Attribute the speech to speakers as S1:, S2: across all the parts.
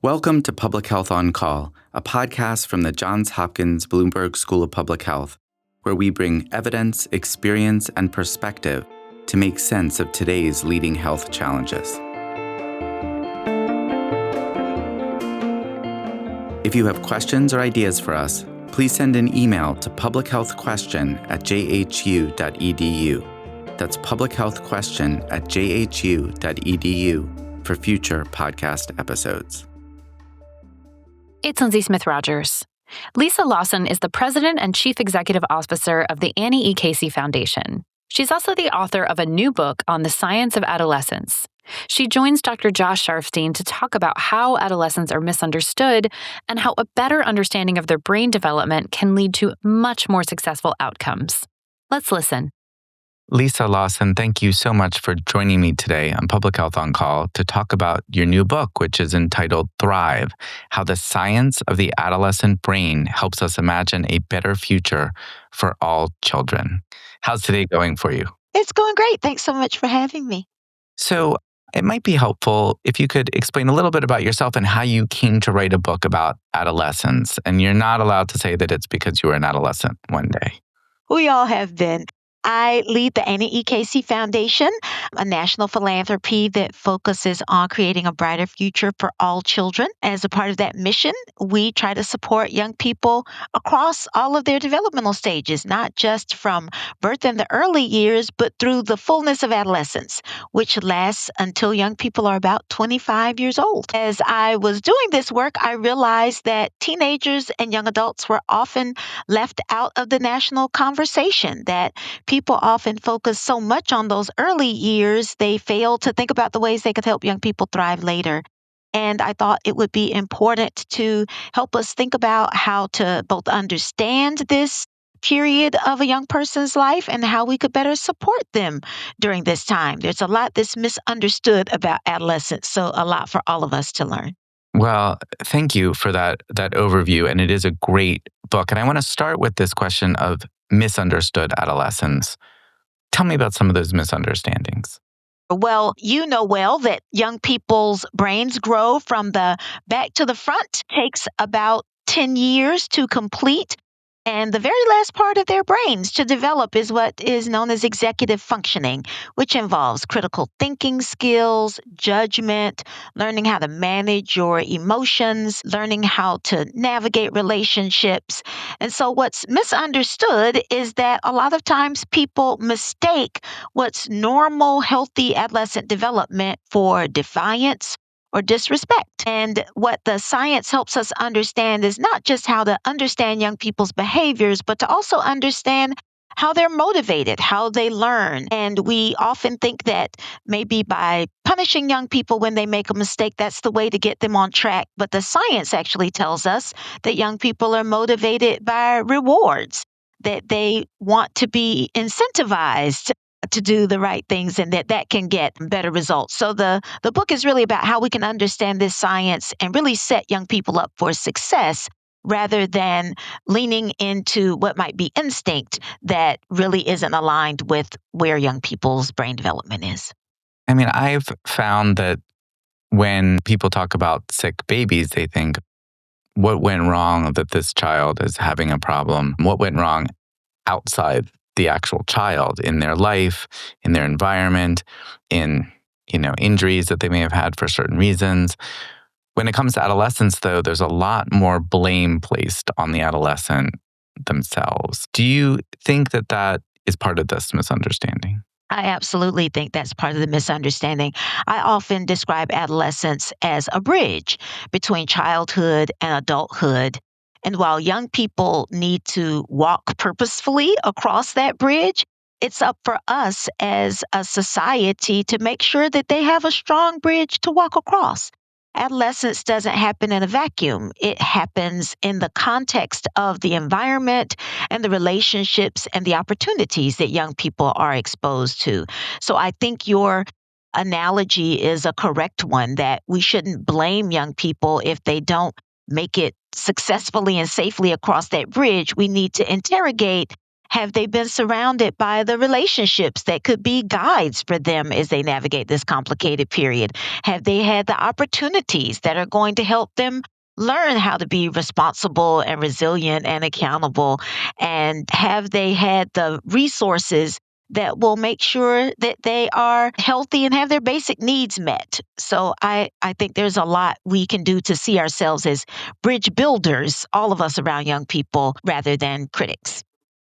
S1: Welcome to Public Health on Call, a podcast from the Johns Hopkins Bloomberg School of Public Health, where we bring evidence, experience, and perspective to make sense of today's leading health challenges. If you have questions or ideas for us, please send an email to publichealthquestion@jhu.edu. That's publichealthquestion@jhu.edu for future podcast episodes.
S2: It's Lindsay Smith-Rogers. Lisa Lawson is the president and chief executive officer of the Annie E. Casey Foundation. She's also the author of a new book on the science of adolescence. She joins Dr. Josh Sharfstein to talk about how adolescents are misunderstood and how a better understanding of their brain development can lead to much more successful outcomes. Let's listen.
S1: Lisa Lawson, thank you so much for joining me today on Public Health on Call to talk about your new book, which is entitled Thrive: How the Science of the Adolescent Brain Helps Us Imagine a Better Future for All Children. How's today going for you?
S3: It's going great. Thanks so much for having me.
S1: So it might be helpful if you could explain a little bit about yourself and how you came to write a book about adolescence. And you're not allowed to say that it's because you were an adolescent one day.
S3: We all have been. I lead the Annie E. Casey Foundation, a national philanthropy that focuses on creating a brighter future for all children. As a part of that mission, we try to support young people across all of their developmental stages, not just from birth in the early years, but through the fullness of adolescence, which lasts until young people are about 25 years old. As I was doing this work, I realized that teenagers and young adults were often left out of the national conversation, that people often focus so much on those early years, they fail to think about the ways they could help young people thrive later. And I thought it would be important to help us think about how to both understand this period of a young person's life and how we could better support them during this time. There's a lot that's misunderstood about adolescence, so a lot for all of us to learn.
S1: Well, thank you for that overview, and it is a great book. And I want to start with this question of misunderstood adolescence. Tell me about some of those misunderstandings.
S3: Well, you know well that young people's brains grow from the back to the front. It takes about 10 years to complete. And the very last part of their brains to develop is what is known as executive functioning, which involves critical thinking skills, judgment, learning how to manage your emotions, learning how to navigate relationships. And so what's misunderstood is that a lot of times people mistake what's normal, healthy adolescent development for defiance or disrespect. And what the science helps us understand is not just how to understand young people's behaviors, but to also understand how they're motivated, how they learn. And we often think that maybe by punishing young people when they make a mistake, that's the way to get them on track. But the science actually tells us that young people are motivated by rewards, that they want to be incentivized to do the right things, and that can get better results. So the book is really about how we can understand this science and really set young people up for success rather than leaning into what might be instinct that really isn't aligned with where young people's brain development is.
S1: I mean, I've found that when people talk about sick babies, they think, what went wrong that this child is having a problem? What went wrong outside the actual child in their life, in their environment, in, injuries that they may have had for certain reasons. When it comes to adolescence, though, there's a lot more blame placed on the adolescent themselves. Do you think that is part of this misunderstanding?
S3: I absolutely think that's part of the misunderstanding. I often describe adolescence as a bridge between childhood and adulthood. And while young people need to walk purposefully across that bridge, it's up for us as a society to make sure that they have a strong bridge to walk across. Adolescence doesn't happen in a vacuum. It happens in the context of the environment and the relationships and the opportunities that young people are exposed to. So I think your analogy is a correct one, that we shouldn't blame young people if they don't make it successfully and safely across that bridge. We need to interrogate Have they been surrounded by the relationships that could be guides for them as they navigate this complicated period? Have they had the opportunities that are going to help them learn how to be responsible and resilient and accountable? And have they had the resources that will make sure that they are healthy and have their basic needs met? So I think there's a lot we can do to see ourselves as bridge builders, all of us around young people, rather than critics.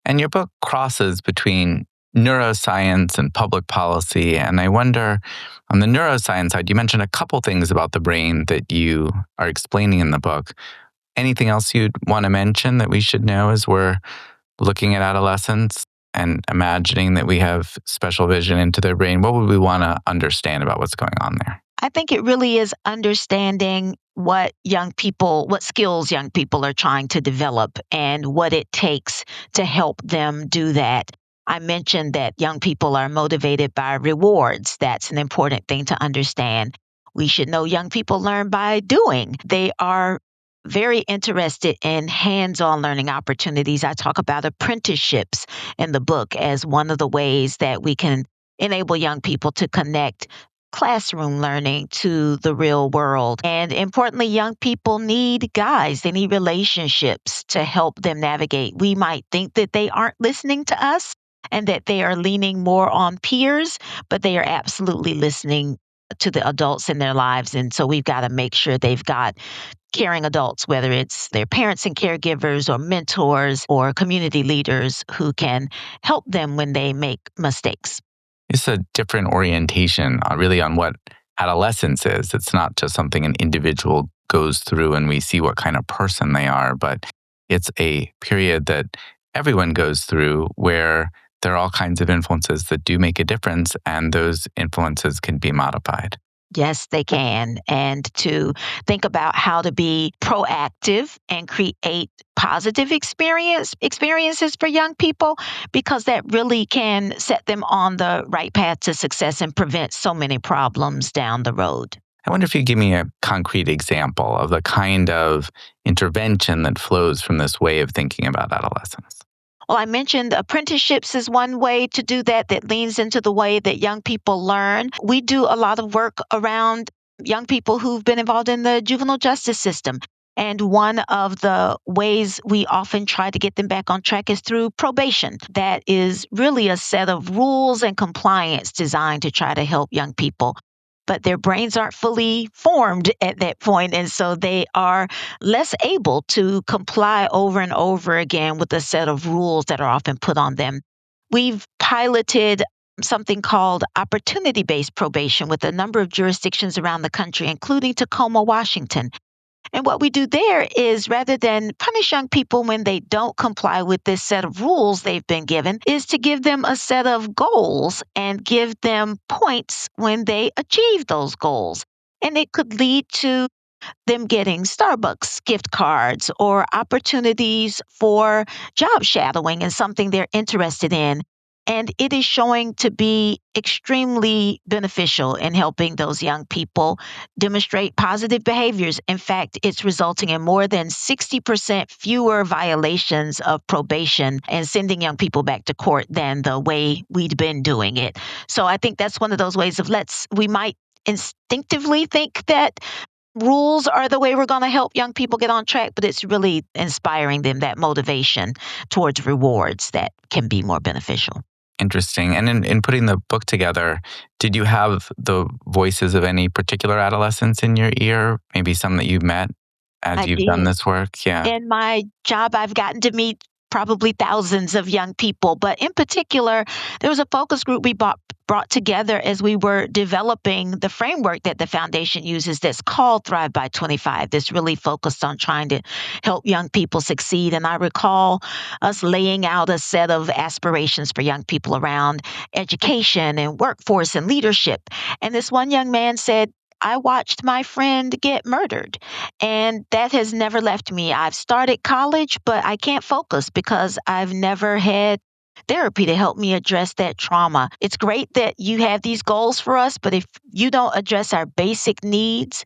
S1: And your book crosses between neuroscience and public policy. And I wonder, on the neuroscience side, you mentioned a couple things about the brain that you are explaining in the book. Anything else you'd want to mention that we should know as we're looking at adolescents and imagining that we have special vision into their brain? What would we want to understand about what's going on there?
S3: I think it really is understanding what skills young people are trying to develop and what it takes to help them do that. I mentioned that young people are motivated by rewards. That's an important thing to understand. We should know young people learn by doing. They are very interested in hands-on learning opportunities. I talk about apprenticeships in the book as one of the ways that we can enable young people to connect classroom learning to the real world. And importantly, young people need guides. They need relationships to help them navigate. We might think that they aren't listening to us and that they are leaning more on peers, but they are absolutely listening to the adults in their lives. And so we've got to make sure they've got caring adults, whether it's their parents and caregivers or mentors or community leaders who can help them when they make mistakes.
S1: It's a different orientation really on what adolescence is. It's not just something an individual goes through and we see what kind of person they are, but it's a period that everyone goes through where there are all kinds of influences that do make a difference, and those influences can be modified.
S3: Yes, they can. And to think about how to be proactive and create positive experiences for young people, because that really can set them on the right path to success and prevent so many problems down the road.
S1: I wonder if you give me a concrete example of the kind of intervention that flows from this way of thinking about adolescence.
S3: Well, I mentioned apprenticeships is one way to do that leans into the way that young people learn. We do a lot of work around young people who've been involved in the juvenile justice system. And one of the ways we often try to get them back on track is through probation. That is really a set of rules and compliance designed to try to help young people. But their brains aren't fully formed at that point, and so they are less able to comply over and over again with a set of rules that are often put on them. We've piloted something called opportunity-based probation with a number of jurisdictions around the country, including Tacoma, Washington. And what we do there is, rather than punish young people when they don't comply with this set of rules they've been given, is to give them a set of goals and give them points when they achieve those goals. And it could lead to them getting Starbucks gift cards or opportunities for job shadowing and something they're interested in. And it is showing to be extremely beneficial in helping those young people demonstrate positive behaviors. In fact, it's resulting in more than 60% fewer violations of probation and sending young people back to court than the way we'd been doing it. So I think that's one of those ways of we might instinctively think that rules are the way we're going to help young people get on track, but it's really inspiring them, that motivation towards rewards that can be more beneficial.
S1: Interesting. And in putting the book together, did you have the voices of any particular adolescents in your ear? Maybe some that you've met as you've done this work? Yeah.
S3: In my job, I've gotten to meet probably thousands of young people. But in particular, there was a focus group we brought together as we were developing the framework that the foundation uses that's called Thrive by 25. That's really focused on trying to help young people succeed. And I recall us laying out a set of aspirations for young people around education and workforce and leadership. And this one young man said, I watched my friend get murdered, and that has never left me. I've started college, but I can't focus because I've never had therapy to help me address that trauma. It's great that you have these goals for us, but if you don't address our basic needs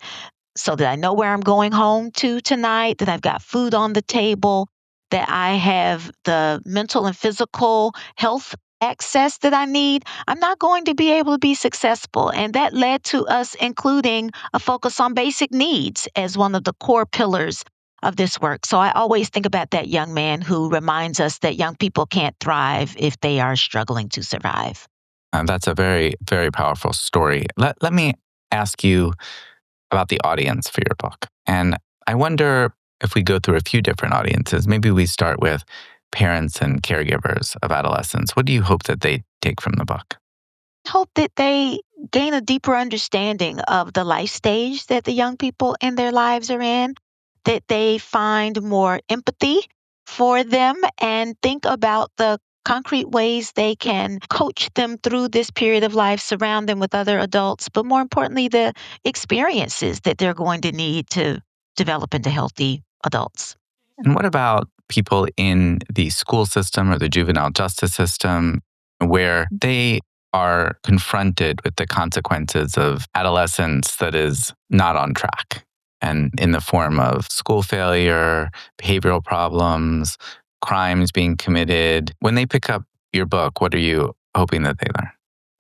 S3: so that I know where I'm going home to tonight, that I've got food on the table, that I have the mental and physical health access that I need, I'm not going to be able to be successful. And that led to us including a focus on basic needs as one of the core pillars of this work. So I always think about that young man who reminds us that young people can't thrive if they are struggling to survive.
S1: That's a very, very powerful story. Let me ask you about the audience for your book. And I wonder if we go through a few different audiences, maybe we start with parents and caregivers of adolescents. What do you hope that they take from the book?
S3: I hope that they gain a deeper understanding of the life stage that the young people in their lives are in, that they find more empathy for them and think about the concrete ways they can coach them through this period of life, surround them with other adults, but more importantly, the experiences that they're going to need to develop into healthy adults.
S1: And what about people in the school system or the juvenile justice system where they are confronted with the consequences of adolescence that is not on track and in the form of school failure, behavioral problems, crimes being committed? When they pick up your book, what are you hoping that they learn?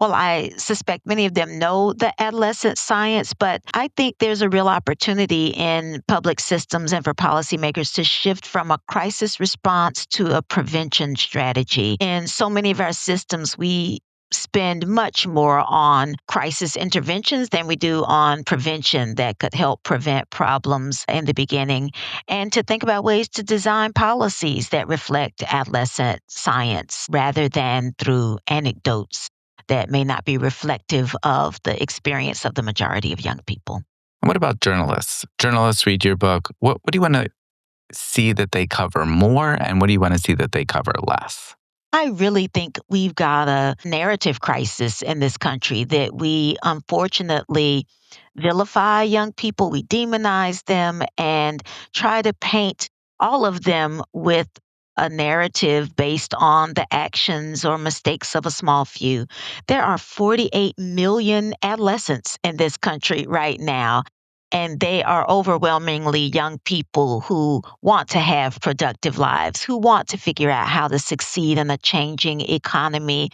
S3: Well, I suspect many of them know the adolescent science, but I think there's a real opportunity in public systems and for policymakers to shift from a crisis response to a prevention strategy. In so many of our systems, we spend much more on crisis interventions than we do on prevention that could help prevent problems in the beginning, and to think about ways to design policies that reflect adolescent science rather than through anecdotes that may not be reflective of the experience of the majority of young people.
S1: And what about journalists? Journalists read your book. What do you want to see that they cover more, and what do you want to see that they cover less?
S3: I really think we've got a narrative crisis in this country that we unfortunately vilify young people, we demonize them, and try to paint all of them with a narrative based on the actions or mistakes of a small few. There are 48 million adolescents in this country right now, and they are overwhelmingly young people who want to have productive lives, who want to figure out how to succeed in a changing economy,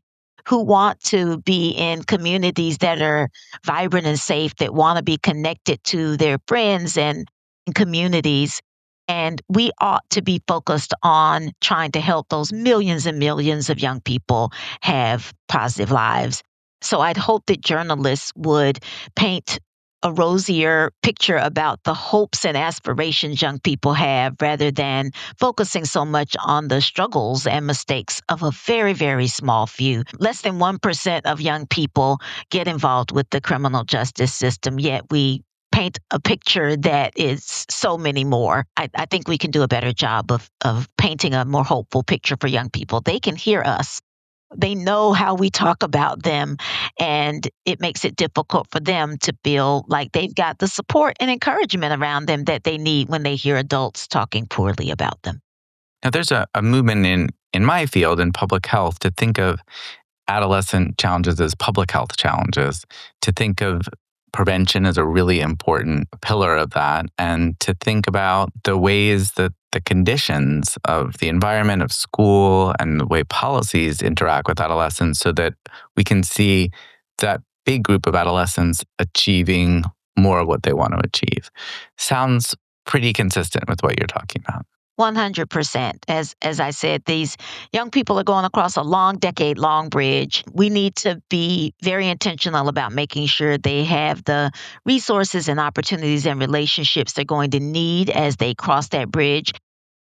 S3: who want to be in communities that are vibrant and safe, that want to be connected to their friends and communities. And we ought to be focused on trying to help those millions and millions of young people have positive lives. So I'd hope that journalists would paint a rosier picture about the hopes and aspirations young people have rather than focusing so much on the struggles and mistakes of a very, very small few. Less than 1% of young people get involved with the criminal justice system, yet we paint a picture that is so many more. I think we can do a better job of painting a more hopeful picture for young people. They can hear us. They know how we talk about them, and it makes it difficult for them to feel like they've got the support and encouragement around them that they need when they hear adults talking poorly about them.
S1: Now, there's a movement in my field, in public health, to think of adolescent challenges as public health challenges, to think of prevention as a really important pillar of that, and to think about the ways that the conditions of the environment of school and the way policies interact with adolescents so that we can see that big group of adolescents achieving more of what they want to achieve. Sounds pretty consistent with what you're talking about.
S3: 100%. As I said, these young people are going across a decade-long bridge. We need to be very intentional about making sure they have the resources and opportunities and relationships they're going to need as they cross that bridge.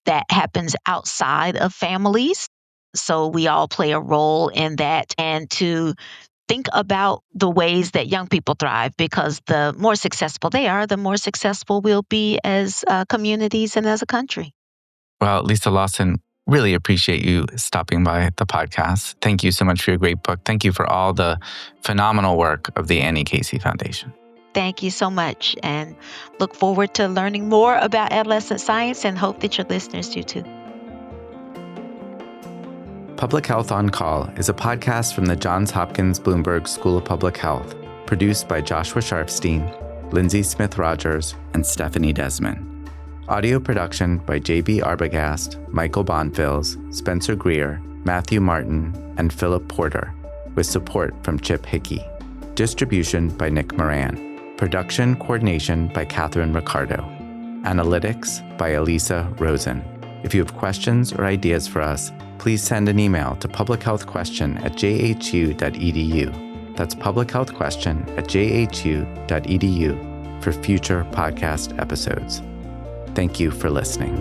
S3: That happens outside of families. So we all play a role in that, and to think about the ways that young people thrive, because the more successful they are, the more successful we'll be as communities and as a country.
S1: Well, Lisa Lawson, really appreciate you stopping by the podcast. Thank you so much for your great book. Thank you for all the phenomenal work of the Annie Casey Foundation.
S3: Thank you so much, and look forward to learning more about adolescent science and hope that your listeners do too.
S1: Public Health on Call is a podcast from the Johns Hopkins Bloomberg School of Public Health, produced by Joshua Sharfstein, Lindsay Smith-Rogers, and Stephanie Desmond. Audio production by J.B. Arbogast, Michael Bonfils, Spencer Greer, Matthew Martin, and Philip Porter, with support from Chip Hickey. Distribution by Nick Moran. Production coordination by Catherine Ricardo. Analytics by Elisa Rosen. If you have questions or ideas for us, please send an email to publichealthquestion@jhu.edu. That's publichealthquestion@jhu.edu for future podcast episodes. Thank you for listening.